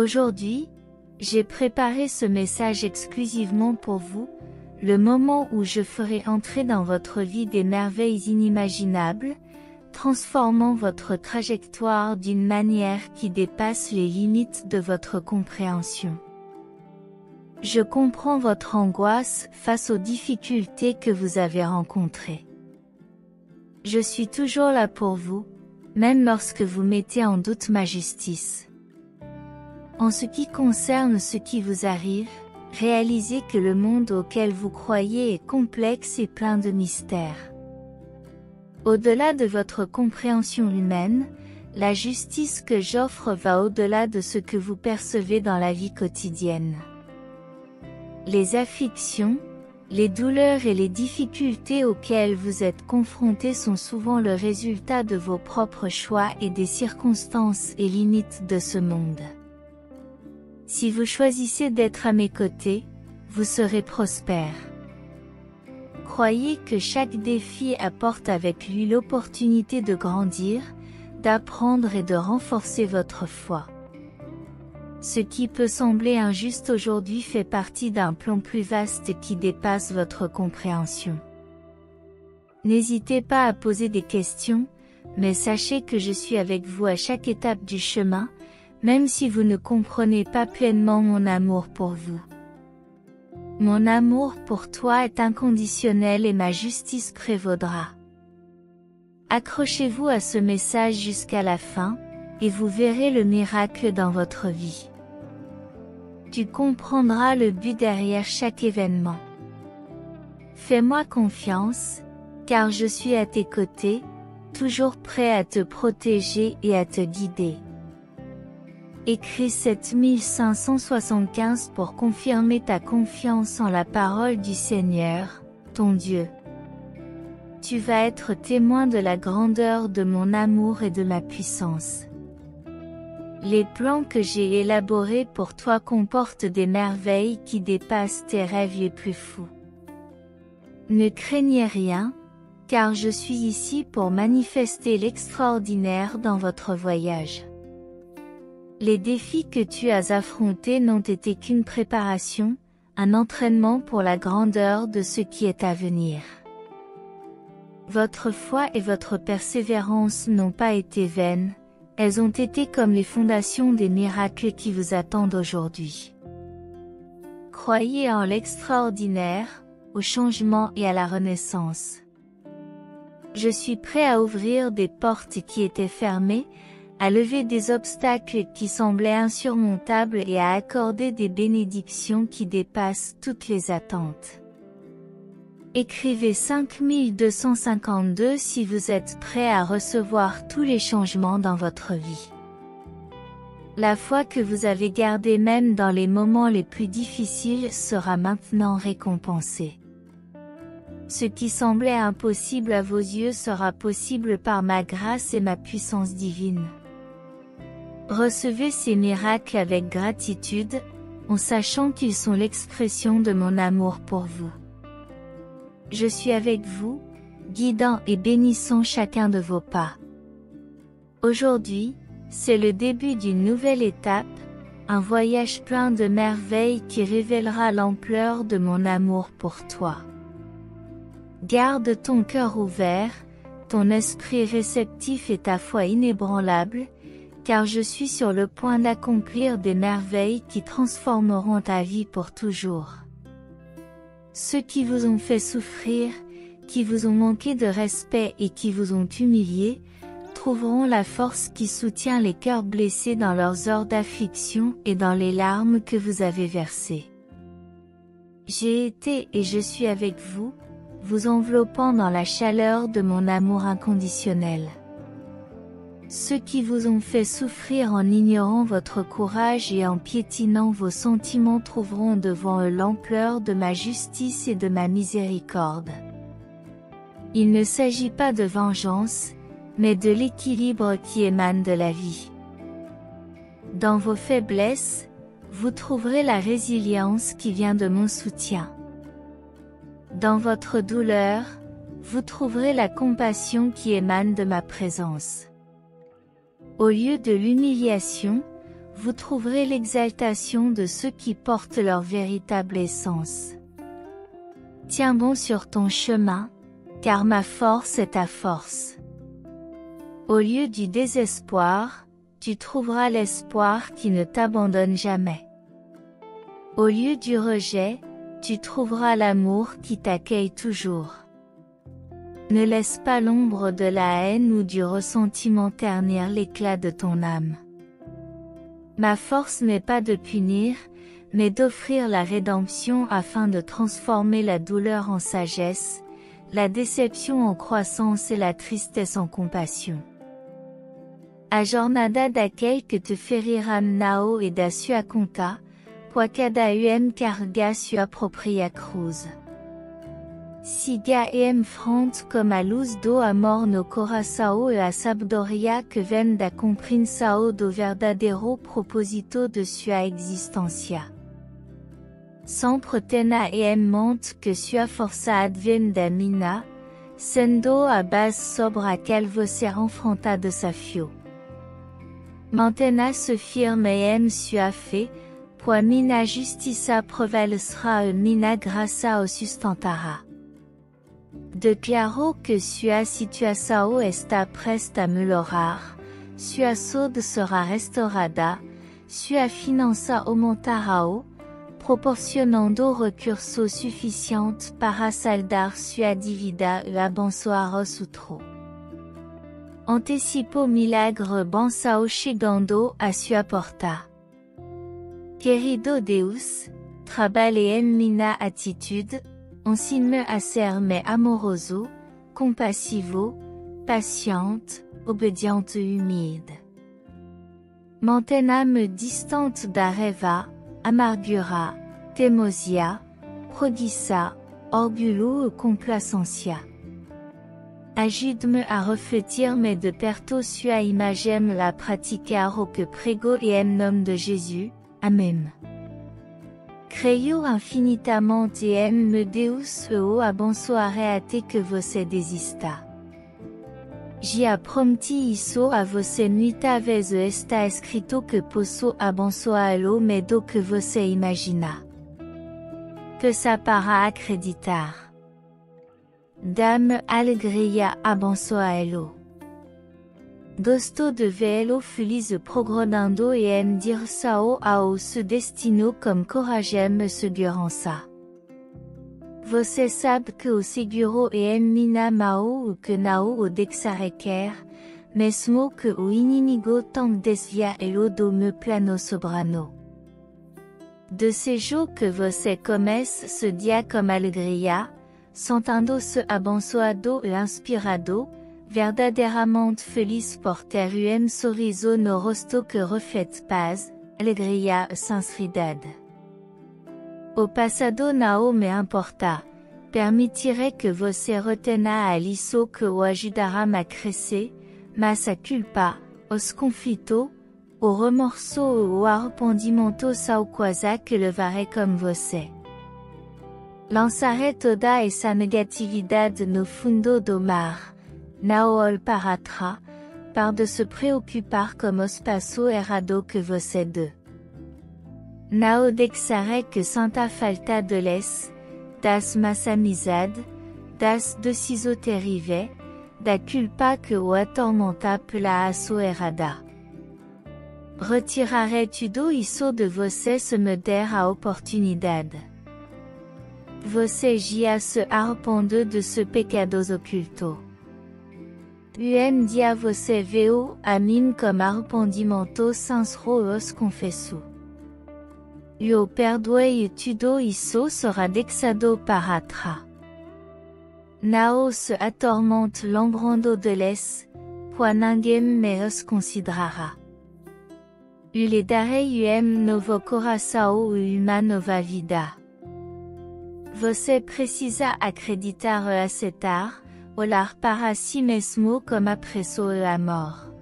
Aujourd'hui, j'ai préparé ce message exclusivement pour vous, le moment où je ferai entrer dans votre vie des merveilles inimaginables, transformant votre trajectoire d'une manière qui dépasse les limites de votre compréhension. Je comprends votre angoisse face aux difficultés que vous avez rencontrées. Je suis toujours là pour vous, même lorsque vous mettez en doute ma justice. En ce qui concerne ce qui vous arrive, réalisez que le monde auquel vous croyez est complexe et plein de mystères. Au-delà de votre compréhension humaine, la justice que j'offre va au-delà de ce que vous percevez dans la vie quotidienne. Les afflictions, les douleurs et les difficultés auxquelles vous êtes confrontés sont souvent le résultat de vos propres choix et des circonstances et limites de ce monde. Si vous choisissez d'être à mes côtés, vous serez prospère. Croyez que chaque défi apporte avec lui l'opportunité de grandir, d'apprendre et de renforcer votre foi. Ce qui peut sembler injuste aujourd'hui fait partie d'un plan plus vaste qui dépasse votre compréhension. N'hésitez pas à poser des questions, mais sachez que je suis avec vous à chaque étape du chemin, même si vous ne comprenez pas pleinement mon amour pour vous. Mon amour pour toi est inconditionnel et ma justice prévaudra. Accrochez-vous à ce message jusqu'à la fin, et vous verrez le miracle dans votre vie. Tu comprendras le but derrière chaque événement. Fais-moi confiance, car je suis à tes côtés, toujours prêt à te protéger et à te guider. Écris 7575 pour confirmer ta confiance en la parole du Seigneur, ton Dieu. Tu vas être témoin de la grandeur de mon amour et de ma puissance. Les plans que j'ai élaborés pour toi comportent des merveilles qui dépassent tes rêves les plus fous. Ne craignez rien, car je suis ici pour manifester l'extraordinaire dans votre voyage. Les défis que tu as affrontés n'ont été qu'une préparation, un entraînement pour la grandeur de ce qui est à venir. Votre foi et votre persévérance n'ont pas été vaines, elles ont été comme les fondations des miracles qui vous attendent aujourd'hui. Croyez en l'extraordinaire, au changement et à la renaissance. Je suis prêt à ouvrir des portes qui étaient fermées, à lever des obstacles qui semblaient insurmontables et à accorder des bénédictions qui dépassent toutes les attentes. Écrivez 5252 si vous êtes prêt à recevoir tous les changements dans votre vie. La foi que vous avez gardée même dans les moments les plus difficiles sera maintenant récompensée. Ce qui semblait impossible à vos yeux sera possible par ma grâce et ma puissance divine. Recevez ces miracles avec gratitude, en sachant qu'ils sont l'expression de mon amour pour vous. Je suis avec vous, guidant et bénissant chacun de vos pas. Aujourd'hui, c'est le début d'une nouvelle étape, un voyage plein de merveilles qui révélera l'ampleur de mon amour pour toi. Garde ton cœur ouvert, ton esprit réceptif et ta foi inébranlable, car je suis sur le point d'accomplir des merveilles qui transformeront ta vie pour toujours. Ceux qui vous ont fait souffrir, qui vous ont manqué de respect et qui vous ont humilié, trouveront la force qui soutient les cœurs blessés dans leurs heures d'affliction et dans les larmes que vous avez versées. J'ai été et je suis avec vous, vous enveloppant dans la chaleur de mon amour inconditionnel. Ceux qui vous ont fait souffrir en ignorant votre courage et en piétinant vos sentiments trouveront devant eux l'ampleur de ma justice et de ma miséricorde. Il ne s'agit pas de vengeance, mais de l'équilibre qui émane de la vie. Dans vos faiblesses, vous trouverez la résilience qui vient de mon soutien. Dans votre douleur, vous trouverez la compassion qui émane de ma présence. Au lieu de l'humiliation, vous trouverez l'exaltation de ceux qui portent leur véritable essence. Tiens bon sur ton chemin, car ma force est ta force. Au lieu du désespoir, tu trouveras l'espoir qui ne t'abandonne jamais. Au lieu du rejet, tu trouveras l'amour qui t'accueille toujours. Ne laisse pas l'ombre de la haine ou du ressentiment ternir l'éclat de ton âme. Ma force n'est pas de punir, mais d'offrir la rédemption afin de transformer la douleur en sagesse, la déception en croissance et la tristesse en compassion. A jornada daquele que te feriram nao e da sua conta, pois cada carga sua propria cruz. Siga front comme a luz do amor no coração e a sabedoria que vem da compreensão do verdadeiro propósito de sua existência. Sempre tenha mente que sua força advém da mina, sendo a base sobre a qual você enfrenta desafio. Mantenha se firme sua fé, pois mina justiça prevalecera mina graça o sustentará. Declaro que sua situação está presta a melhorar, sua saúde será restaurada, sua finança aumentará, proporcionando recursos suficientes para saldar sua dívida e abençoar os outros. Antecipo milagre benção chegando a sua porta. Querido Deus, trabalhe em minha atitude, ensine-me a ser amoroso, compassivo, paciente, obediente e humilde. Mantenha-me distante da raiva, amargura, teimosia, preguiça, orgulho e complacência. Ajude-me a refletir-me de perto sua imagem la praticar o que prego e em nome de Jesus. Amen. Creio infinitamente em Deus e o abençoarei até que você desista. Já prometi isso a você muitas vezes e está escrito que posso abençoá-lo mais do que você imagina. Peça para acreditar. Dá-me alegria abençoá-lo. Gosto de vê-lo feliz progredando e em direção ao seu destino com coragem e segurança. Você sabe que o seguro é em minha mão e que não o deixarei cair, mesmo que o inimigo tente desviá-lo do meu plano soberano. Desejo que você comece ce dia com alegria, sentindo-se abençoado e inspirado, verdadeiramente feliz por ter sorriso no rosto que reflete paz, alegria e sinceridade. O passado não me importa, permitirei que você retenha a lição que o ajudará a crescer, mas a culpa, os conflitos, o remorso e o arrependimento são coisas que levarei com você. Lançarei toda essa negatividade no fundo do mar, não olhará, par de se preocupar com o espaço errado que você dê. Não deixarei que santa falta de luz, das más amizades, das decisões terríveis, da culpa que o atormenta pela ação errada. Retirarei tudo isso de você se me der a oportunidade. Você já se arrependeu de seus pecados ocultos. Um dia você veio a mim com arrependimento sincero e os confesso. Eu perdoei e tudo isso será deixado para trás. Não se atormente lembrando deles, pois ninguém me os considerará. Eu lhe darei novo coração e uma nova vida. Você precisa acreditar e aceitar, olhar para si mesmo com apreço e amor.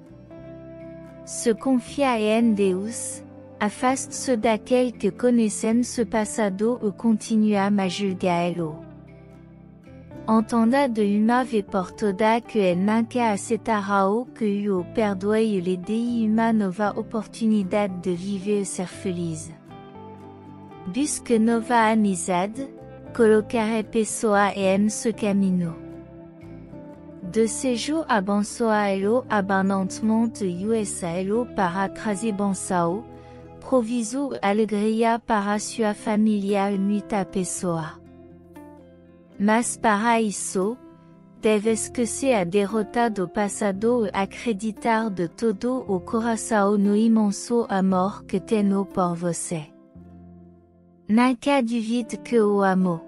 Se confia em Deus, afaste-se daquele que conhecem seu passado e continue a julgá-lo. entenda de Uma ve portoda que el nanka acetarao que o perdoe le dei uma nova oportunidad de viver ser feliz. Busque nova amizade, colocare pessoa em ce camino. De séjour à Bansoaelo abandonnement USAelo para trazer Bansao, proviso alegria para sua família muita pessoa. Mas para isso, deve esquecer a derrota do passado e acreditar de todo o coração no imenso amor que tenho por você. Nunca duvide que o amo.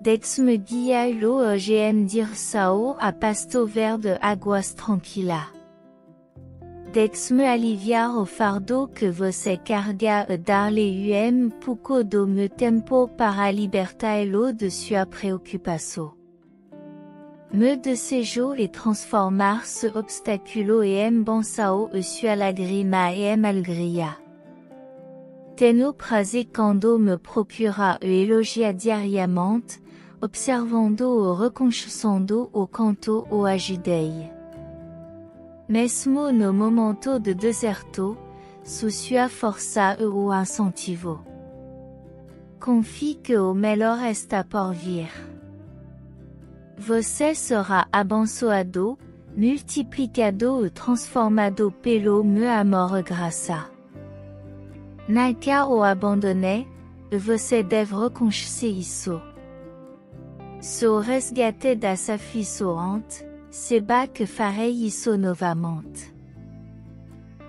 Deixe-me guiá-lo em direção a pasto verde águas tranquila. Deixe-me aliviar o fardo que você carga e dar-lhe pouco do meu tempo para libertá-lo de sua preocupação. Me desejo e transformar ce obstáculo em bênção e sua lágrima em alegria. Tenho prazer quando me procura e elogia diariamente, observando ou reconhecendo o quanto o ajudei. Mesmo no momento de deserto, sua força e o incentivo. Confie que o melhor está por vir. Você será abençoado, multiplicado e transformado pelo meu amor e graça. Nunca o abandonei, e você deve reconhecer isso. Sou resgate da aflições, saiba que farei isso novamente.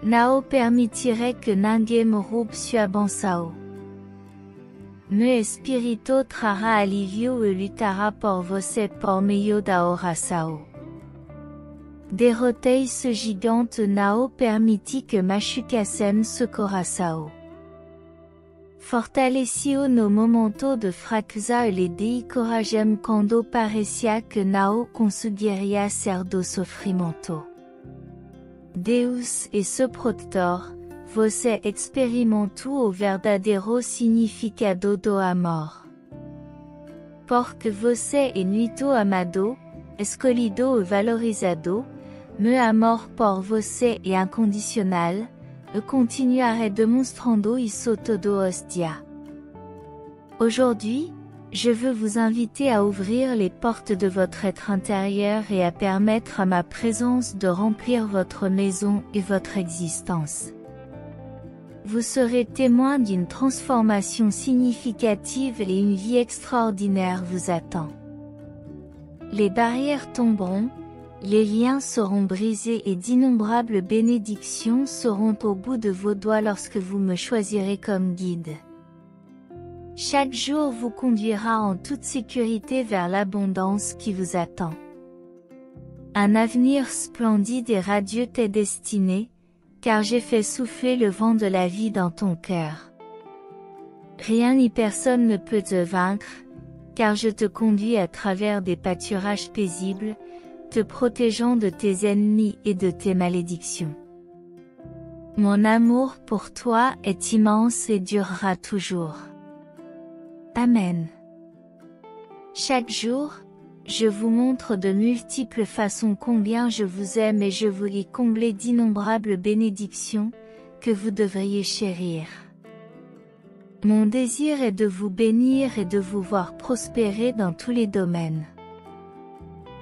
Não permitirei que ninguém me roube sua bênção. Meu espírito trará alívio e lutará por você por meio da oração. Derrotei ce gigante, não permiti que machucassem seu coração. Fortaleci-o no momento de fraqueza e lhe dei coragem quando parecia que não conseguiria ser do sofrimento. Deus é seu protetor, você experimentou o verdadeiro significado do amor. Porque você é muito amado, escolhido e valorizado, meu amor por você é incondicional, e continuarei demonstrando isso todos os dias. Aujourd'hui, je veux vous inviter à ouvrir les portes de votre être intérieur et à permettre à ma présence de remplir votre maison et votre existence. Vous serez témoin d'une transformation significative et une vie extraordinaire vous attend. Les barrières tomberont, les liens seront brisés et d'innombrables bénédictions seront au bout de vos doigts lorsque vous me choisirez comme guide. Chaque jour vous conduira en toute sécurité vers l'abondance qui vous attend. Un avenir splendide et radieux t'est destiné, car j'ai fait souffler le vent de la vie dans ton cœur. Rien ni personne ne peut te vaincre, car je te conduis à travers des pâturages paisibles, te protégeant de tes ennemis et de tes malédictions. Mon amour pour toi est immense et durera toujours. Amen. Chaque jour, je vous montre de multiples façons combien je vous aime et je vous ai comblé d'innombrables bénédictions, que vous devriez chérir. Mon désir est de vous bénir et de vous voir prospérer dans tous les domaines.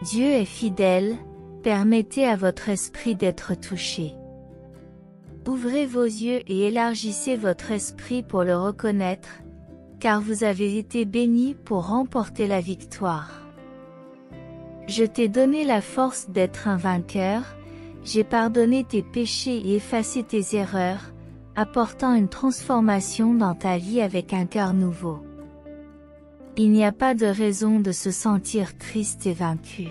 Dieu est fidèle, permettez à votre esprit d'être touché. Ouvrez vos yeux et élargissez votre esprit pour le reconnaître, car vous avez été bénis pour remporter la victoire. Je t'ai donné la force d'être un vainqueur, j'ai pardonné tes péchés et effacé tes erreurs, apportant une transformation dans ta vie avec un cœur nouveau. Il n'y a pas de raison de se sentir triste et vaincu.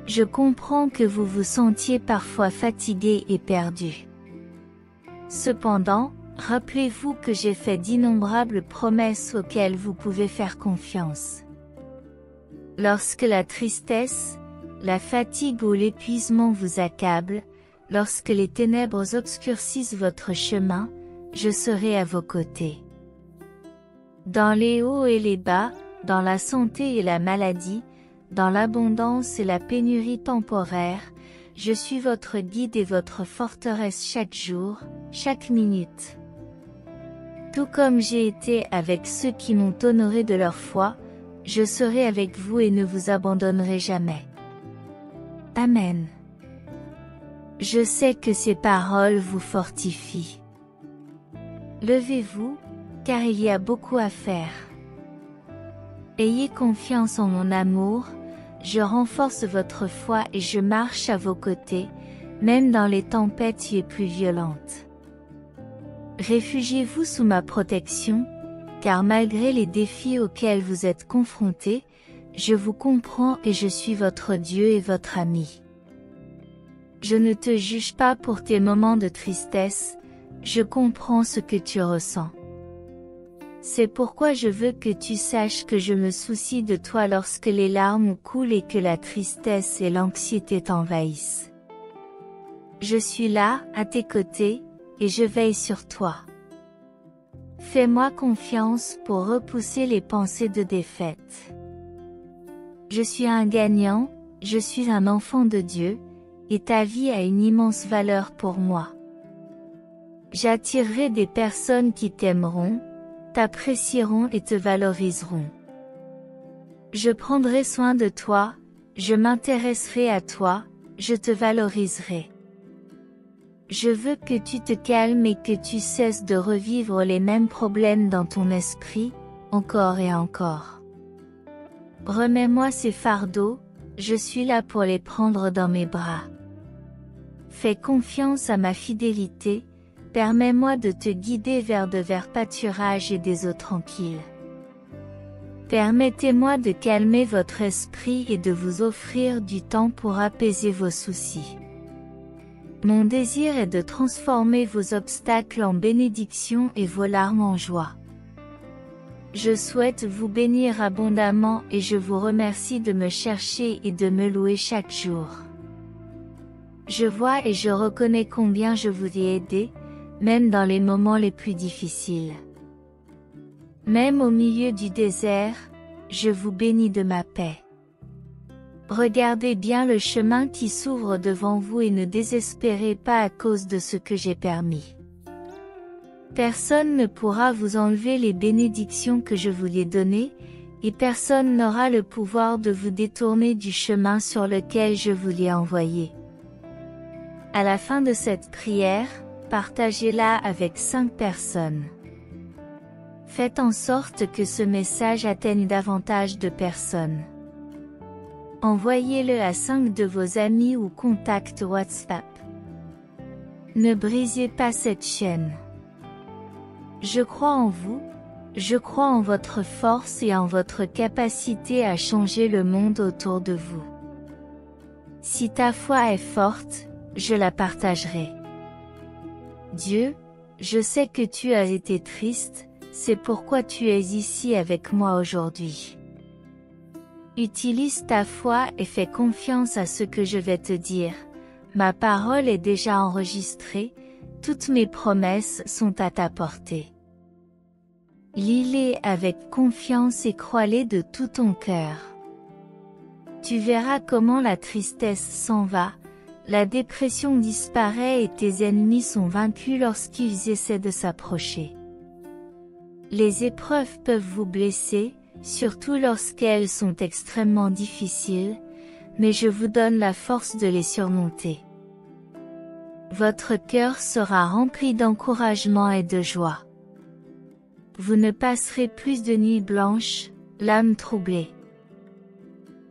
Je comprends que vous vous sentiez parfois fatigué et perdu. Cependant, rappelez-vous que j'ai fait d'innombrables promesses auxquelles vous pouvez faire confiance. Lorsque la tristesse, la fatigue ou l'épuisement vous accablent, lorsque les ténèbres obscurcissent votre chemin, je serai à vos côtés. Dans les hauts et les bas, dans la santé et la maladie, dans l'abondance et la pénurie temporaire, je suis votre guide et votre forteresse chaque jour, chaque minute. Tout comme j'ai été avec ceux qui m'ont honoré de leur foi, je serai avec vous et ne vous abandonnerai jamais. Amen. Je sais que ces paroles vous fortifient. Levez-vous, car il y a beaucoup à faire. Ayez confiance en mon amour, je renforce votre foi et je marche à vos côtés, même dans les tempêtes les plus violentes. Réfugiez-vous sous ma protection, car malgré les défis auxquels vous êtes confrontés, je vous comprends et je suis votre Dieu et votre ami. Je ne te juge pas pour tes moments de tristesse, je comprends ce que tu ressens. C'est pourquoi je veux que tu saches que je me soucie de toi lorsque les larmes coulent et que la tristesse et l'anxiété t'envahissent. Je suis là, à tes côtés, et je veille sur toi. Fais-moi confiance pour repousser les pensées de défaite. Je suis un gagnant, je suis un enfant de Dieu, et ta vie a une immense valeur pour moi. J'attirerai des personnes qui t'aimeront, t'apprécieront et te valoriseront. Je prendrai soin de toi, je m'intéresserai à toi, je te valoriserai. Je veux que tu te calmes et que tu cesses de revivre les mêmes problèmes dans ton esprit, encore et encore. Remets-moi ces fardeaux, je suis là pour les prendre dans mes bras. Fais confiance à ma fidélité, permets-moi de te guider vers de verts pâturages et des eaux tranquilles. Permettez-moi de calmer votre esprit et de vous offrir du temps pour apaiser vos soucis. Mon désir est de transformer vos obstacles en bénédictions et vos larmes en joie. Je souhaite vous bénir abondamment et je vous remercie de me chercher et de me louer chaque jour. Je vois et je reconnais combien je vous ai aidé, même dans les moments les plus difficiles. Même au milieu du désert, je vous bénis de ma paix. Regardez bien le chemin qui s'ouvre devant vous et ne désespérez pas à cause de ce que j'ai permis. Personne ne pourra vous enlever les bénédictions que je vous ai données, et personne n'aura le pouvoir de vous détourner du chemin sur lequel je vous l'ai envoyé. À la fin de cette prière, partagez-la avec 5 personnes. Faites en sorte que ce message atteigne davantage de personnes. Envoyez-le à 5 de vos amis ou contacts WhatsApp. Ne brisez pas cette chaîne. Je crois en vous, je crois en votre force et en votre capacité à changer le monde autour de vous. Si ta foi est forte, je la partagerai. Dieu, je sais que tu as été triste, c'est pourquoi tu es ici avec moi aujourd'hui. Utilise ta foi et fais confiance à ce que je vais te dire. Ma parole est déjà enregistrée, toutes mes promesses sont à ta portée. Lis-les avec confiance et crois-les de tout ton cœur. Tu verras comment la tristesse s'en va, la dépression disparaît et tes ennemis sont vaincus lorsqu'ils essaient de s'approcher. Les épreuves peuvent vous blesser, surtout lorsqu'elles sont extrêmement difficiles, mais je vous donne la force de les surmonter. Votre cœur sera rempli d'encouragement et de joie. Vous ne passerez plus de nuits blanches, l'âme troublée.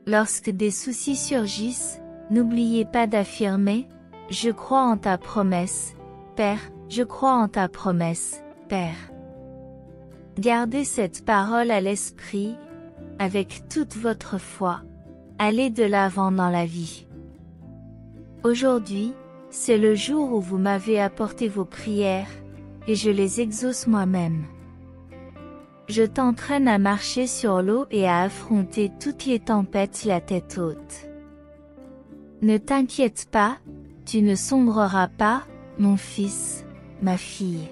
Lorsque des soucis surgissent, n'oubliez pas d'affirmer « Je crois en ta promesse, Père, je crois en ta promesse, Père ». Gardez cette parole à l'esprit, avec toute votre foi. Allez de l'avant dans la vie. Aujourd'hui, c'est le jour où vous m'avez apporté vos prières, et je les exauce moi-même. Je t'entraîne à marcher sur l'eau et à affronter toutes les tempêtes la tête haute. Ne t'inquiète pas, tu ne sombreras pas, mon fils, ma fille.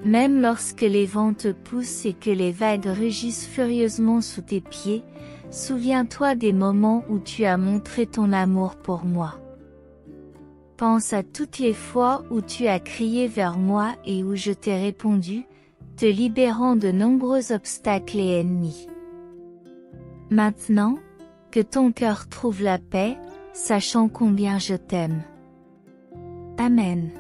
Même lorsque les vents te poussent et que les vagues rugissent furieusement sous tes pieds, souviens-toi des moments où tu as montré ton amour pour moi. Pense à toutes les fois où tu as crié vers moi et où je t'ai répondu, te libérant de nombreux obstacles et ennemis. Maintenant, que ton cœur trouve la paix, sachant combien je t'aime. Amen.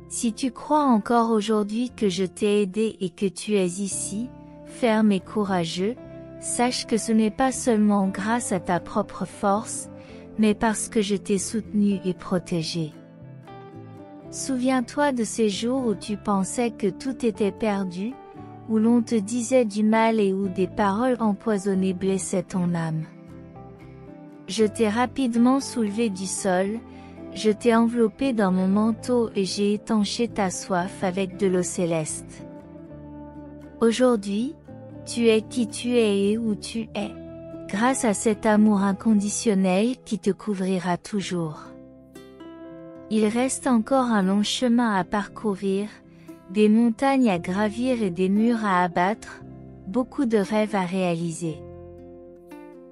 Si tu crois encore aujourd'hui que je t'ai aidé et que tu es ici, ferme et courageux, sache que ce n'est pas seulement grâce à ta propre force, mais parce que je t'ai soutenu et protégé. Souviens-toi de ces jours où tu pensais que tout était perdu, où l'on te disait du mal et où des paroles empoisonnées blessaient ton âme. Je t'ai rapidement soulevé du sol, je t'ai enveloppé dans mon manteau et j'ai étanché ta soif avec de l'eau céleste. Aujourd'hui, tu es qui tu es et où tu es, grâce à cet amour inconditionnel qui te couvrira toujours. Il reste encore un long chemin à parcourir, des montagnes à gravir et des murs à abattre, beaucoup de rêves à réaliser.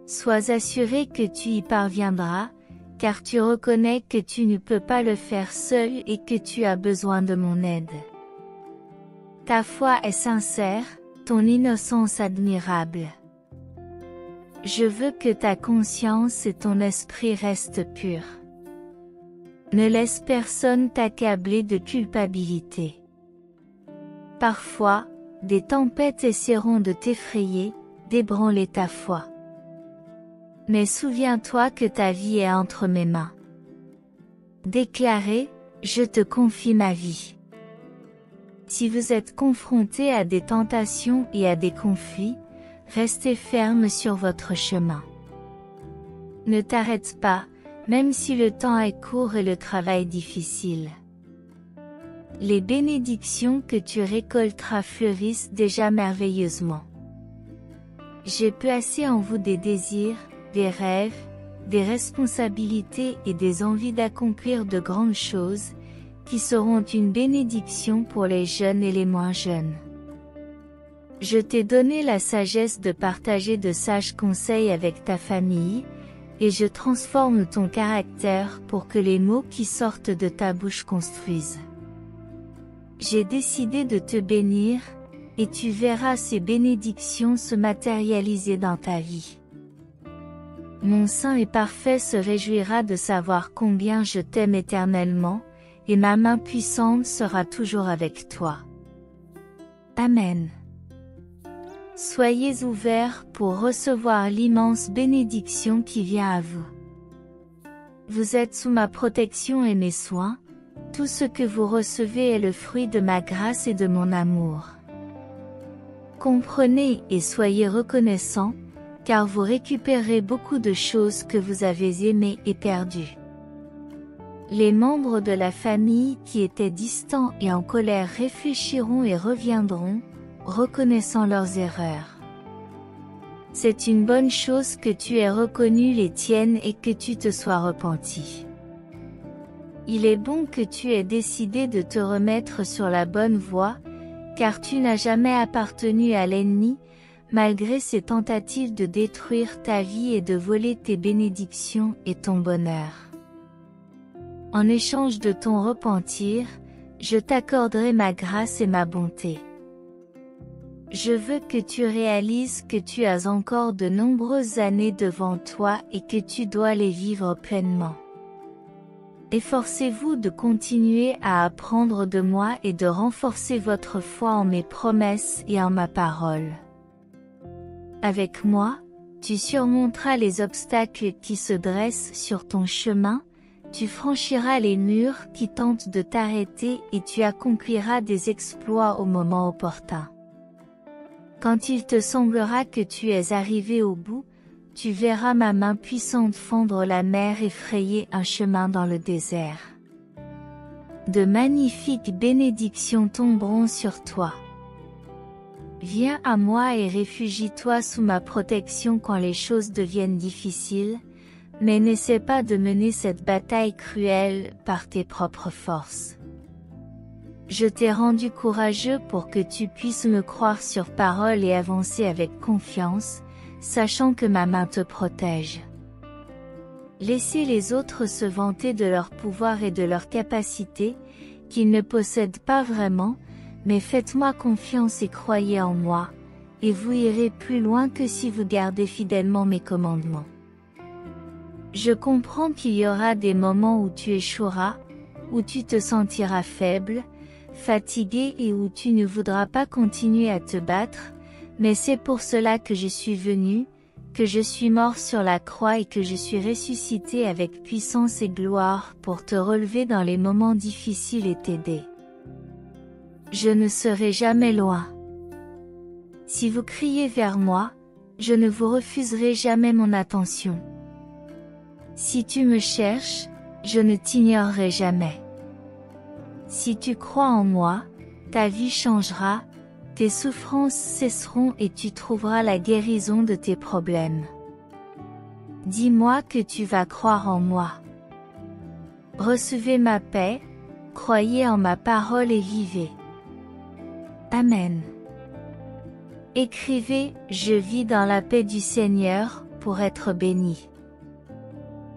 Sois assuré que tu y parviendras, car tu reconnais que tu ne peux pas le faire seul et que tu as besoin de mon aide. Ta foi est sincère, ton innocence admirable. Je veux que ta conscience et ton esprit restent purs. Ne laisse personne t'accabler de culpabilité. Parfois, des tempêtes essaieront de t'effrayer, d'ébranler ta foi. Mais souviens-toi que ta vie est entre mes mains. Déclarez, je te confie ma vie. Si vous êtes confronté à des tentations et à des conflits, restez ferme sur votre chemin. Ne t'arrête pas, même si le temps est court et le travail difficile. Les bénédictions que tu récolteras fleurissent déjà merveilleusement. J'ai placé en vous des désirs, des rêves, des responsabilités et des envies d'accomplir de grandes choses, qui seront une bénédiction pour les jeunes et les moins jeunes. Je t'ai donné la sagesse de partager de sages conseils avec ta famille, et je transforme ton caractère pour que les mots qui sortent de ta bouche construisent. J'ai décidé de te bénir, et tu verras ces bénédictions se matérialiser dans ta vie. Mon saint et parfait se réjouira de savoir combien je t'aime éternellement, et ma main puissante sera toujours avec toi. Amen. Soyez ouverts pour recevoir l'immense bénédiction qui vient à vous. Vous êtes sous ma protection et mes soins, tout ce que vous recevez est le fruit de ma grâce et de mon amour. Comprenez et soyez reconnaissants, car vous récupérez beaucoup de choses que vous avez aimées et perdues. Les membres de la famille qui étaient distants et en colère réfléchiront et reviendront, reconnaissant leurs erreurs. C'est une bonne chose que tu aies reconnu les tiennes et que tu te sois repenti. Il est bon que tu aies décidé de te remettre sur la bonne voie, car tu n'as jamais appartenu à l'ennemi, malgré ses tentatives de détruire ta vie et de voler tes bénédictions et ton bonheur. En échange de ton repentir, je t'accorderai ma grâce et ma bonté. Je veux que tu réalises que tu as encore de nombreuses années devant toi et que tu dois les vivre pleinement. Efforcez-vous de continuer à apprendre de moi et de renforcer votre foi en mes promesses et en ma parole. Avec moi, tu surmonteras les obstacles qui se dressent sur ton chemin, tu franchiras les murs qui tentent de t'arrêter et tu accompliras des exploits au moment opportun. Quand il te semblera que tu es arrivé au bout, tu verras ma main puissante fendre la mer et frayer un chemin dans le désert. De magnifiques bénédictions tomberont sur toi. Viens à moi et réfugie-toi sous ma protection quand les choses deviennent difficiles, mais n'essaie pas de mener cette bataille cruelle par tes propres forces. Je t'ai rendu courageux pour que tu puisses me croire sur parole et avancer avec confiance, sachant que ma main te protège. Laissez les autres se vanter de leur pouvoir et de leur capacité, qu'ils ne possèdent pas vraiment, mais faites-moi confiance et croyez en moi, et vous irez plus loin que si vous gardez fidèlement mes commandements. Je comprends qu'il y aura des moments où tu échoueras, où tu te sentiras faible, fatigué et où tu ne voudras pas continuer à te battre, mais c'est pour cela que je suis venu, que je suis mort sur la croix et que je suis ressuscité avec puissance et gloire pour te relever dans les moments difficiles et t'aider. Je ne serai jamais loin. Si vous criez vers moi, je ne vous refuserai jamais mon attention. Si tu me cherches, je ne t'ignorerai jamais. Si tu crois en moi, ta vie changera, tes souffrances cesseront et tu trouveras la guérison de tes problèmes. Dis-moi que tu vas croire en moi. Recevez ma paix, croyez en ma parole et vivez. Amen. Écrivez « Je vis dans la paix du Seigneur » pour être béni.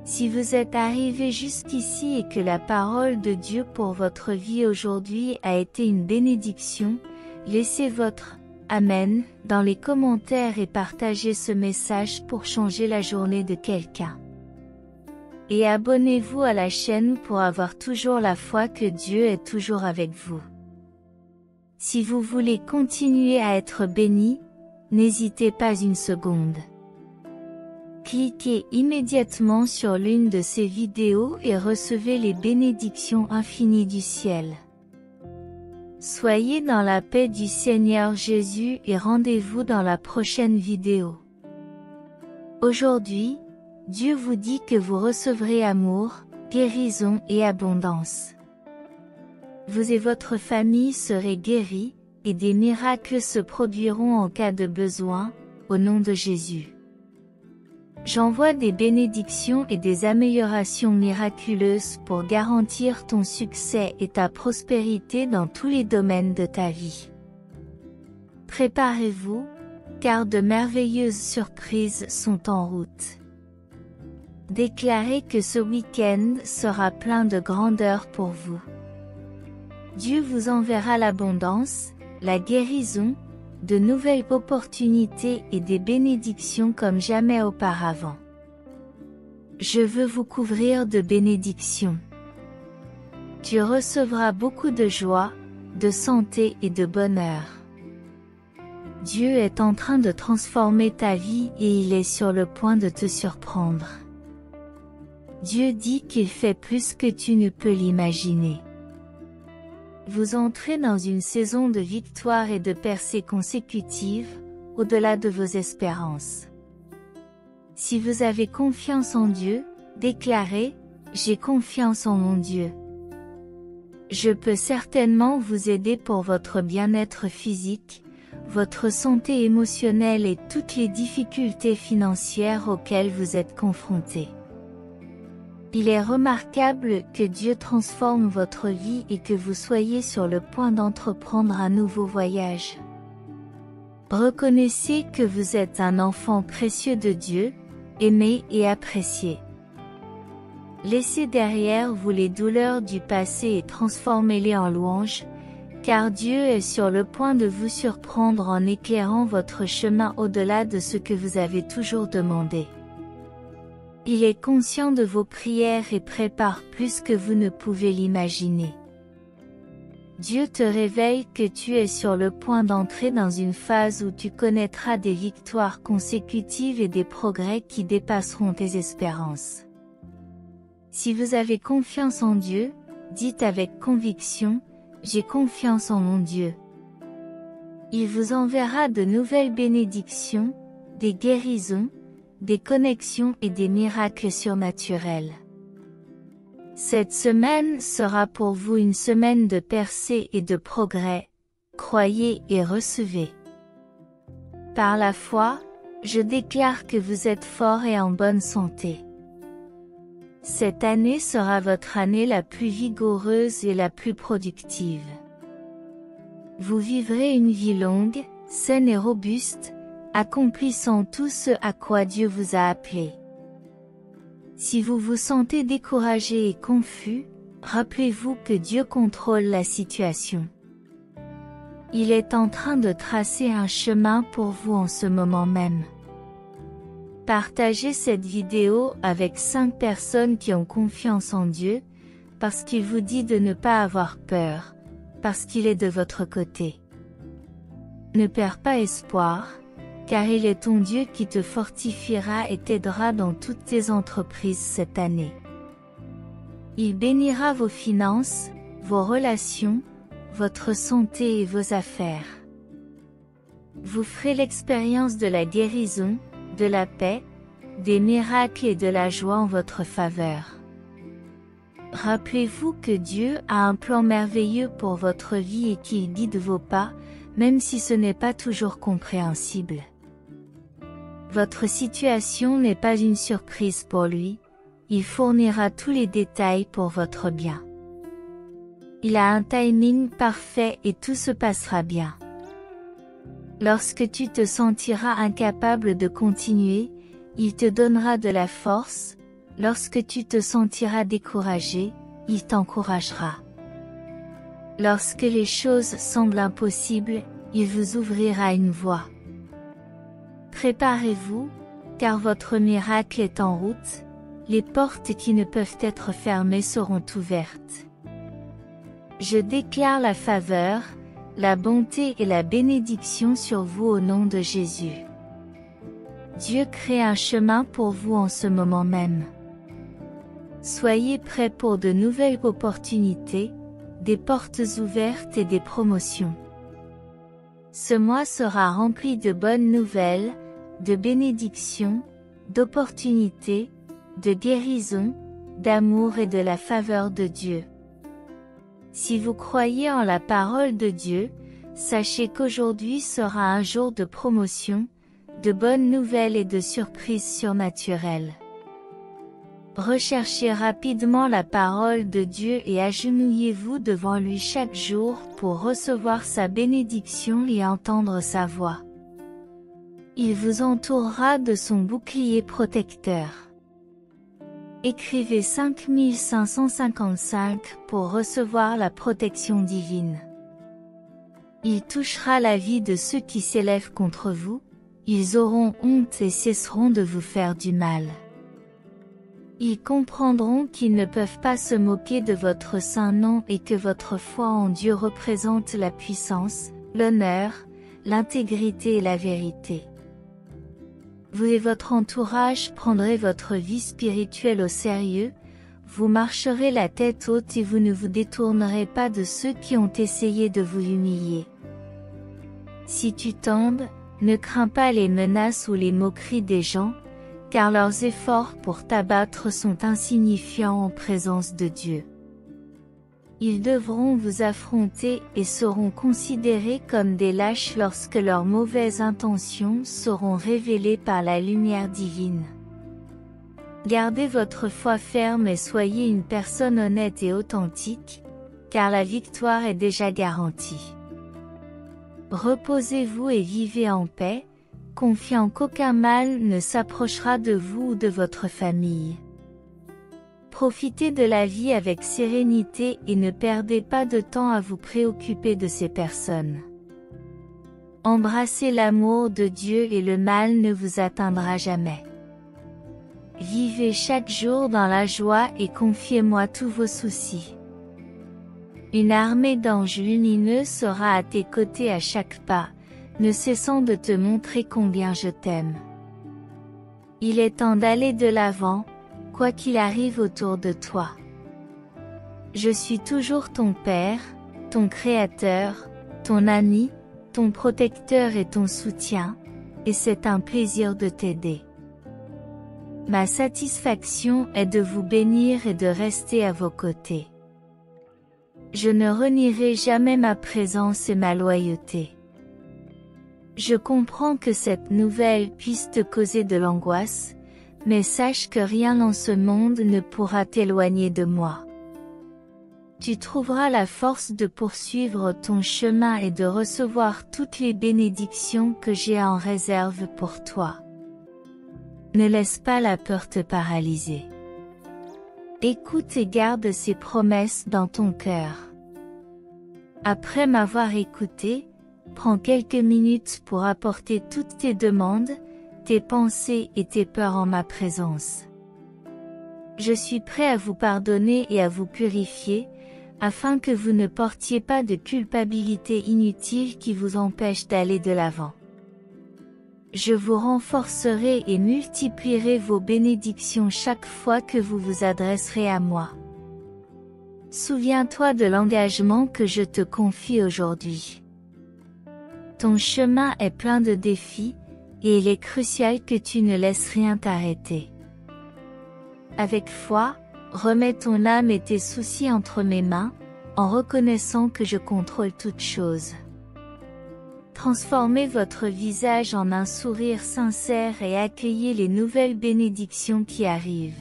Si vous êtes arrivé jusqu'ici et que la parole de Dieu pour votre vie aujourd'hui a été une bénédiction, laissez votre « Amen » dans les commentaires et partagez ce message pour changer la journée de quelqu'un. Et abonnez-vous à la chaîne pour avoir toujours la foi que Dieu est toujours avec vous. Si vous voulez continuer à être béni, n'hésitez pas une seconde. Cliquez immédiatement sur l'une de ces vidéos et recevez les bénédictions infinies du ciel. Soyez dans la paix du Seigneur Jésus et rendez-vous dans la prochaine vidéo. Aujourd'hui, Dieu vous dit que vous recevrez amour, guérison et abondance. Vous et votre famille serez guéris, et des miracles se produiront en cas de besoin, au nom de Jésus. J'envoie des bénédictions et des améliorations miraculeuses pour garantir ton succès et ta prospérité dans tous les domaines de ta vie. Préparez-vous, car de merveilleuses surprises sont en route. Déclarez que ce week-end sera plein de grandeur pour vous. Dieu vous enverra l'abondance, la guérison, de nouvelles opportunités et des bénédictions comme jamais auparavant. Je veux vous couvrir de bénédictions. Tu recevras beaucoup de joie, de santé et de bonheur. Dieu est en train de transformer ta vie et il est sur le point de te surprendre. Dieu dit qu'il fait plus que tu ne peux l'imaginer. Vous entrez dans une saison de victoire et de percées consécutives, au-delà de vos espérances. Si vous avez confiance en Dieu, déclarez « J'ai confiance en mon Dieu ». Je peux certainement vous aider pour votre bien-être physique, votre santé émotionnelle et toutes les difficultés financières auxquelles vous êtes confrontés. Il est remarquable que Dieu transforme votre vie et que vous soyez sur le point d'entreprendre un nouveau voyage. Reconnaissez que vous êtes un enfant précieux de Dieu, aimé et apprécié. Laissez derrière vous les douleurs du passé et transformez-les en louanges, car Dieu est sur le point de vous surprendre en éclairant votre chemin au-delà de ce que vous avez toujours demandé. Il est conscient de vos prières et prépare plus que vous ne pouvez l'imaginer. Dieu te révèle que tu es sur le point d'entrer dans une phase où tu connaîtras des victoires consécutives et des progrès qui dépasseront tes espérances. Si vous avez confiance en Dieu, dites avec conviction, « J'ai confiance en mon Dieu ». Il vous enverra de nouvelles bénédictions, des guérisons, des connexions et des miracles surnaturels. Cette semaine sera pour vous une semaine de percées et de progrès. Croyez et recevez. Par la foi, je déclare que vous êtes forts et en bonne santé. Cette année sera votre année la plus vigoureuse et la plus productive. Vous vivrez une vie longue, saine et robuste, accomplissant tout ce à quoi Dieu vous a appelé. Si vous vous sentez découragé et confus, rappelez-vous que Dieu contrôle la situation. Il est en train de tracer un chemin pour vous en ce moment même. Partagez cette vidéo avec 5 personnes qui ont confiance en Dieu, parce qu'il vous dit de ne pas avoir peur, parce qu'il est de votre côté. Ne perds pas espoir, car il est ton Dieu qui te fortifiera et t'aidera dans toutes tes entreprises cette année. Il bénira vos finances, vos relations, votre santé et vos affaires. Vous ferez l'expérience de la guérison, de la paix, des miracles et de la joie en votre faveur. Rappelez-vous que Dieu a un plan merveilleux pour votre vie et qu'il guide vos pas, même si ce n'est pas toujours compréhensible. Votre situation n'est pas une surprise pour lui, il fournira tous les détails pour votre bien. Il a un timing parfait et tout se passera bien. Lorsque tu te sentiras incapable de continuer, il te donnera de la force, lorsque tu te sentiras découragé, il t'encouragera. Lorsque les choses semblent impossibles, il vous ouvrira une voie. Préparez-vous, car votre miracle est en route, les portes qui ne peuvent être fermées seront ouvertes. Je déclare la faveur, la bonté et la bénédiction sur vous au nom de Jésus. Dieu crée un chemin pour vous en ce moment même. Soyez prêts pour de nouvelles opportunités, des portes ouvertes et des promotions. Ce mois sera rempli de bonnes nouvelles, de bénédictions, d'opportunités, de guérison, d'amour et de la faveur de Dieu. Si vous croyez en la parole de Dieu, sachez qu'aujourd'hui sera un jour de promotion, de bonnes nouvelles et de surprises surnaturelles. Recherchez rapidement la parole de Dieu et agenouillez-vous devant lui chaque jour pour recevoir sa bénédiction et entendre sa voix. Il vous entourera de son bouclier protecteur. Écrivez 5555 pour recevoir la protection divine. Il touchera la vie de ceux qui s'élèvent contre vous, ils auront honte et cesseront de vous faire du mal. Ils comprendront qu'ils ne peuvent pas se moquer de votre saint nom et que votre foi en Dieu représente la puissance, l'honneur, l'intégrité et la vérité. Vous et votre entourage prendrez votre vie spirituelle au sérieux, vous marcherez la tête haute et vous ne vous détournerez pas de ceux qui ont essayé de vous humilier. Si tu tombes, ne crains pas les menaces ou les moqueries des gens, car leurs efforts pour t'abattre sont insignifiants en présence de Dieu. Ils devront vous affronter et seront considérés comme des lâches lorsque leurs mauvaises intentions seront révélées par la lumière divine. Gardez votre foi ferme et soyez une personne honnête et authentique, car la victoire est déjà garantie. Reposez-vous et vivez en paix, confiant qu'aucun mal ne s'approchera de vous ou de votre famille. Profitez de la vie avec sérénité et ne perdez pas de temps à vous préoccuper de ces personnes. Embrassez l'amour de Dieu et le mal ne vous atteindra jamais. Vivez chaque jour dans la joie et confiez-moi tous vos soucis. Une armée d'anges lumineux sera à tes côtés à chaque pas, ne cessant de te montrer combien je t'aime. Il est temps d'aller de l'avant, quoi qu'il arrive autour de toi. Je suis toujours ton Père, ton Créateur, ton ami, ton protecteur et ton soutien, et c'est un plaisir de t'aider. Ma satisfaction est de vous bénir et de rester à vos côtés. Je ne renierai jamais ma présence et ma loyauté. Je comprends que cette nouvelle puisse te causer de l'angoisse, mais sache que rien dans ce monde ne pourra t'éloigner de moi. tu trouveras la force de poursuivre ton chemin et de recevoir toutes les bénédictions que j'ai en réserve pour toi. Ne laisse pas la peur te paralyser. Écoute et garde ces promesses dans ton cœur. Après m'avoir écouté, prends quelques minutes pour apporter toutes tes demandes, tes pensées et tes peurs en ma présence. Je suis prêt à vous pardonner et à vous purifier, afin que vous ne portiez pas de culpabilité inutile qui vous empêche d'aller de l'avant. Je vous renforcerai et multiplierai vos bénédictions chaque fois que vous vous adresserez à moi. Souviens-toi de l'engagement que je te confie aujourd'hui. Ton chemin est plein de défis, et il est crucial que tu ne laisses rien t'arrêter. Avec foi, remets ton âme et tes soucis entre mes mains, en reconnaissant que je contrôle toutes choses. Transformez votre visage en un sourire sincère et accueillez les nouvelles bénédictions qui arrivent.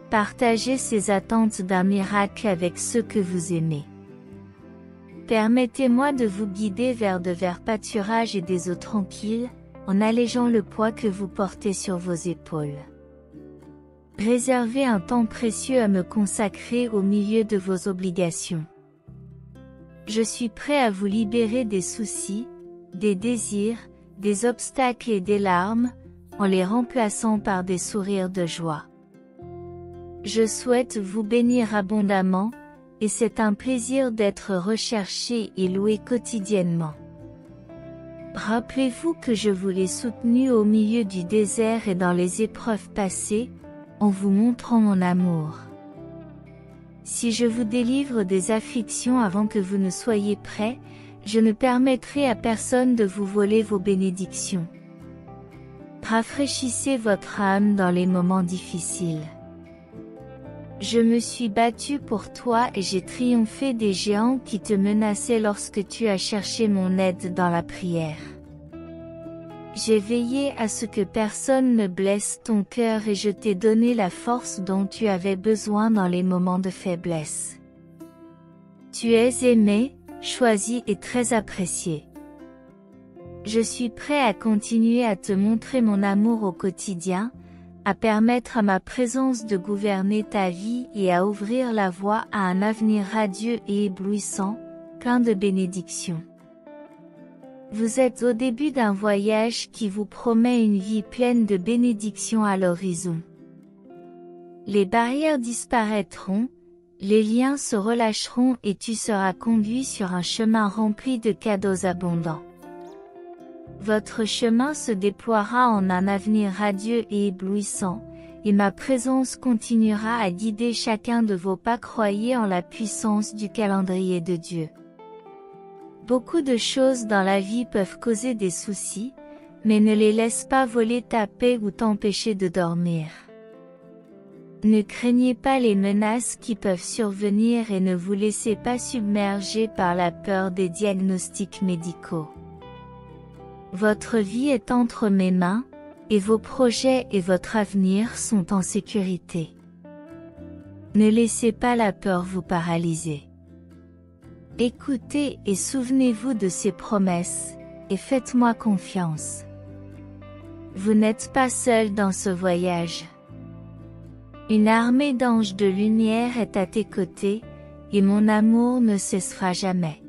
Partagez ces attentes d'un miracle avec ceux que vous aimez. Permettez-moi de vous guider vers de verts pâturages et des eaux tranquilles, en allégeant le poids que vous portez sur vos épaules. Réservez un temps précieux à me consacrer au milieu de vos obligations. Je suis prêt à vous libérer des soucis, des désirs, des obstacles et des larmes, en les remplaçant par des sourires de joie. Je souhaite vous bénir abondamment, et c'est un plaisir d'être recherché et loué quotidiennement. Rappelez-vous que je vous l'ai soutenu au milieu du désert et dans les épreuves passées, en vous montrant mon amour. Si je vous délivre des afflictions avant que vous ne soyez prêts, je ne permettrai à personne de vous voler vos bénédictions. Rafraîchissez votre âme dans les moments difficiles. Je me suis battu pour toi et j'ai triomphé des géants qui te menaçaient lorsque tu as cherché mon aide dans la prière. J'ai veillé à ce que personne ne blesse ton cœur et je t'ai donné la force dont tu avais besoin dans les moments de faiblesse. Tu es aimé, choisi et très apprécié. Je suis prêt à continuer à te montrer mon amour au quotidien, à permettre à ma présence de gouverner ta vie et à ouvrir la voie à un avenir radieux et éblouissant, plein de bénédictions. Vous êtes au début d'un voyage qui vous promet une vie pleine de bénédictions à l'horizon. Les barrières disparaîtront, les liens se relâcheront et tu seras conduit sur un chemin rempli de cadeaux abondants. Votre chemin se déploiera en un avenir radieux et éblouissant, et ma présence continuera à guider chacun de vos pas. Croyez en la puissance du calendrier de Dieu. Beaucoup de choses dans la vie peuvent causer des soucis, mais ne les laisse pas voler ta paix ou t'empêcher de dormir. Ne craignez pas les menaces qui peuvent survenir et ne vous laissez pas submerger par la peur des diagnostics médicaux. Votre vie est entre mes mains, et vos projets et votre avenir sont en sécurité. Ne laissez pas la peur vous paralyser. Écoutez et souvenez-vous de ces promesses, et faites-moi confiance. Vous n'êtes pas seul dans ce voyage. Une armée d'anges de lumière est à tes côtés, et mon amour ne cessera jamais.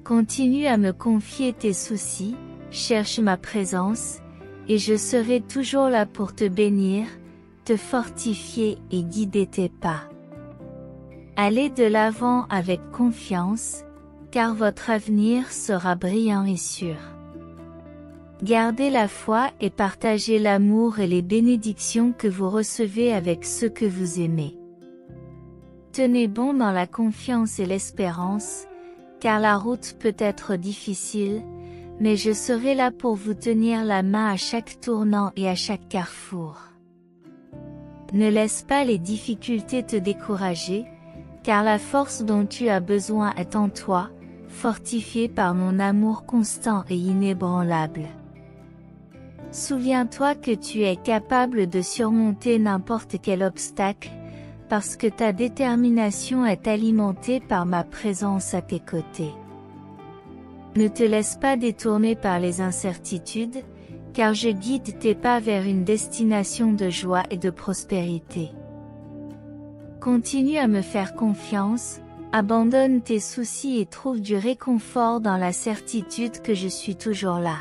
Continue à me confier tes soucis, cherche ma présence, et je serai toujours là pour te bénir, te fortifier et guider tes pas. Allez de l'avant avec confiance, car votre avenir sera brillant et sûr. Gardez la foi et partagez l'amour et les bénédictions que vous recevez avec ceux que vous aimez. Tenez bon dans la confiance et l'espérance, car la route peut être difficile, mais je serai là pour vous tenir la main à chaque tournant et à chaque carrefour. Ne laisse pas les difficultés te décourager, car la force dont tu as besoin est en toi, fortifiée par mon amour constant et inébranlable. Souviens-toi que tu es capable de surmonter n'importe quel obstacle, parce que ta détermination est alimentée par ma présence à tes côtés. Ne te laisse pas détourner par les incertitudes, car je guide tes pas vers une destination de joie et de prospérité. Continue à me faire confiance, abandonne tes soucis et trouve du réconfort dans la certitude que je suis toujours là.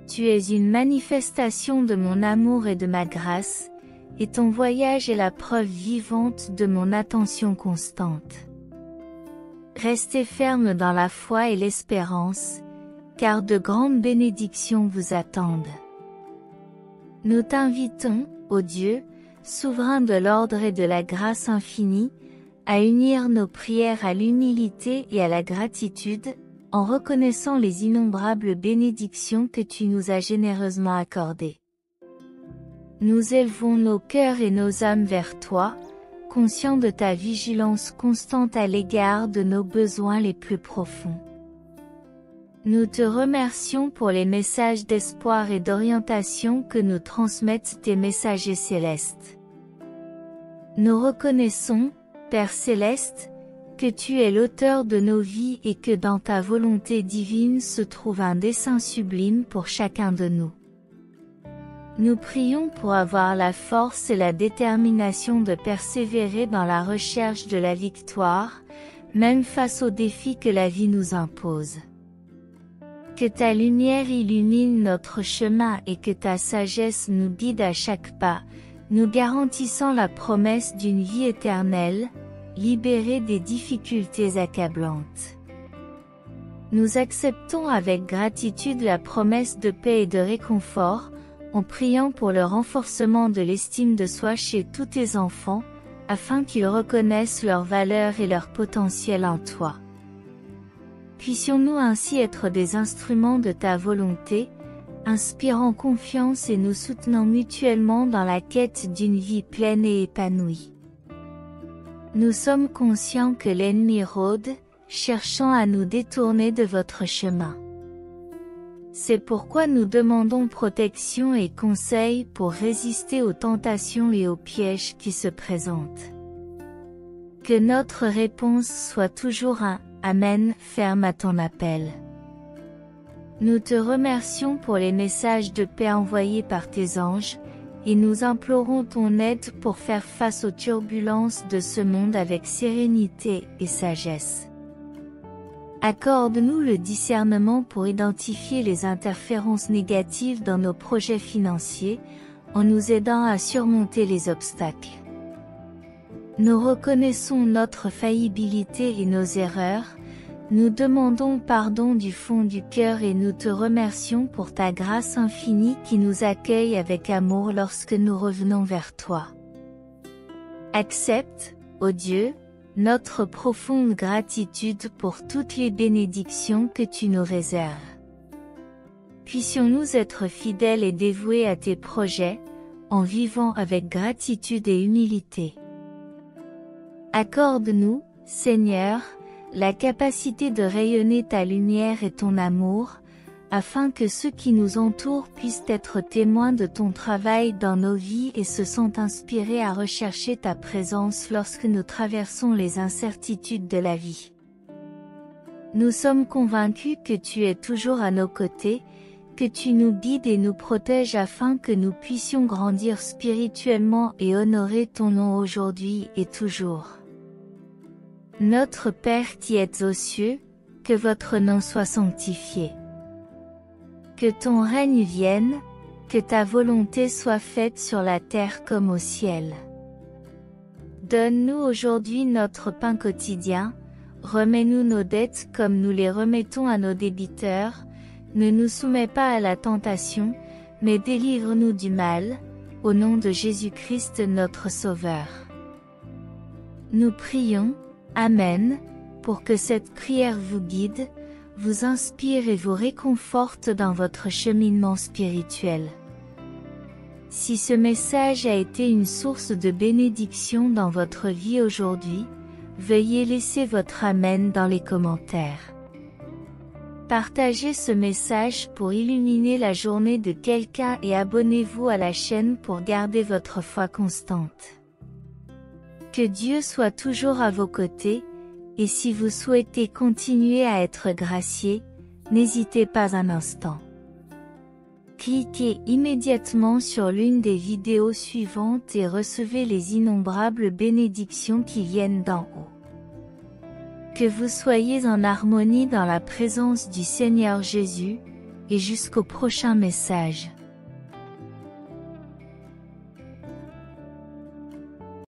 Tu es une manifestation de mon amour et de ma grâce, et ton voyage est la preuve vivante de mon attention constante. Restez ferme dans la foi et l'espérance, car de grandes bénédictions vous attendent. Nous t'invitons, ô Dieu, souverain de l'ordre et de la grâce infinie, à unir nos prières à l'humilité et à la gratitude, en reconnaissant les innombrables bénédictions que tu nous as généreusement accordées. Nous élevons nos cœurs et nos âmes vers toi, conscients de ta vigilance constante à l'égard de nos besoins les plus profonds. Nous te remercions pour les messages d'espoir et d'orientation que nous transmettent tes messagers célestes. Nous reconnaissons, Père céleste, que tu es l'auteur de nos vies et que dans ta volonté divine se trouve un dessein sublime pour chacun de nous. Nous prions pour avoir la force et la détermination de persévérer dans la recherche de la victoire, même face aux défis que la vie nous impose. Que ta lumière illumine notre chemin et que ta sagesse nous guide à chaque pas, nous garantissant la promesse d'une vie éternelle, libérée des difficultés accablantes. Nous acceptons avec gratitude la promesse de paix et de réconfort, en priant pour le renforcement de l'estime de soi chez tous tes enfants, afin qu'ils reconnaissent leur valeur et leur potentiel en toi. Puissions-nous ainsi être des instruments de ta volonté, inspirant confiance et nous soutenant mutuellement dans la quête d'une vie pleine et épanouie. Nous sommes conscients que l'ennemi rôde, cherchant à nous détourner de votre chemin. C'est pourquoi nous demandons protection et conseil pour résister aux tentations et aux pièges qui se présentent. Que notre réponse soit toujours un « Amen » ferme à ton appel. Nous te remercions pour les messages de paix envoyés par tes anges, et nous implorons ton aide pour faire face aux turbulences de ce monde avec sérénité et sagesse. Accorde-nous le discernement pour identifier les interférences négatives dans nos projets financiers, en nous aidant à surmonter les obstacles. Nous reconnaissons notre faillibilité et nos erreurs, nous demandons pardon du fond du cœur et nous te remercions pour ta grâce infinie qui nous accueille avec amour lorsque nous revenons vers toi. Accepte, ô Dieu, notre profonde gratitude pour toutes les bénédictions que tu nous réserves. Puissions-nous être fidèles et dévoués à tes projets, en vivant avec gratitude et humilité. Accorde-nous, Seigneur, la capacité de rayonner ta lumière et ton amour, afin que ceux qui nous entourent puissent être témoins de ton travail dans nos vies et se sentent inspirés à rechercher ta présence lorsque nous traversons les incertitudes de la vie. Nous sommes convaincus que tu es toujours à nos côtés, que tu nous guides et nous protèges afin que nous puissions grandir spirituellement et honorer ton nom aujourd'hui et toujours. Notre Père qui êtes aux cieux, que votre nom soit sanctifié. Que ton règne vienne, que ta volonté soit faite sur la terre comme au ciel. Donne-nous aujourd'hui notre pain quotidien, remets-nous nos dettes comme nous les remettons à nos débiteurs, ne nous soumets pas à la tentation, mais délivre-nous du mal, au nom de Jésus-Christ notre Sauveur. Nous prions, Amen, pour que cette prière vous guide, vous inspire et vous réconforte dans votre cheminement spirituel. Si ce message a été une source de bénédiction dans votre vie aujourd'hui, veuillez laisser votre Amen dans les commentaires. Partagez ce message pour illuminer la journée de quelqu'un et abonnez-vous à la chaîne pour garder votre foi constante. Que Dieu soit toujours à vos côtés, et si vous souhaitez continuer à être gracié, n'hésitez pas un instant. Cliquez immédiatement sur l'une des vidéos suivantes et recevez les innombrables bénédictions qui viennent d'en haut. Que vous soyez en harmonie dans la présence du Seigneur Jésus, et jusqu'au prochain message.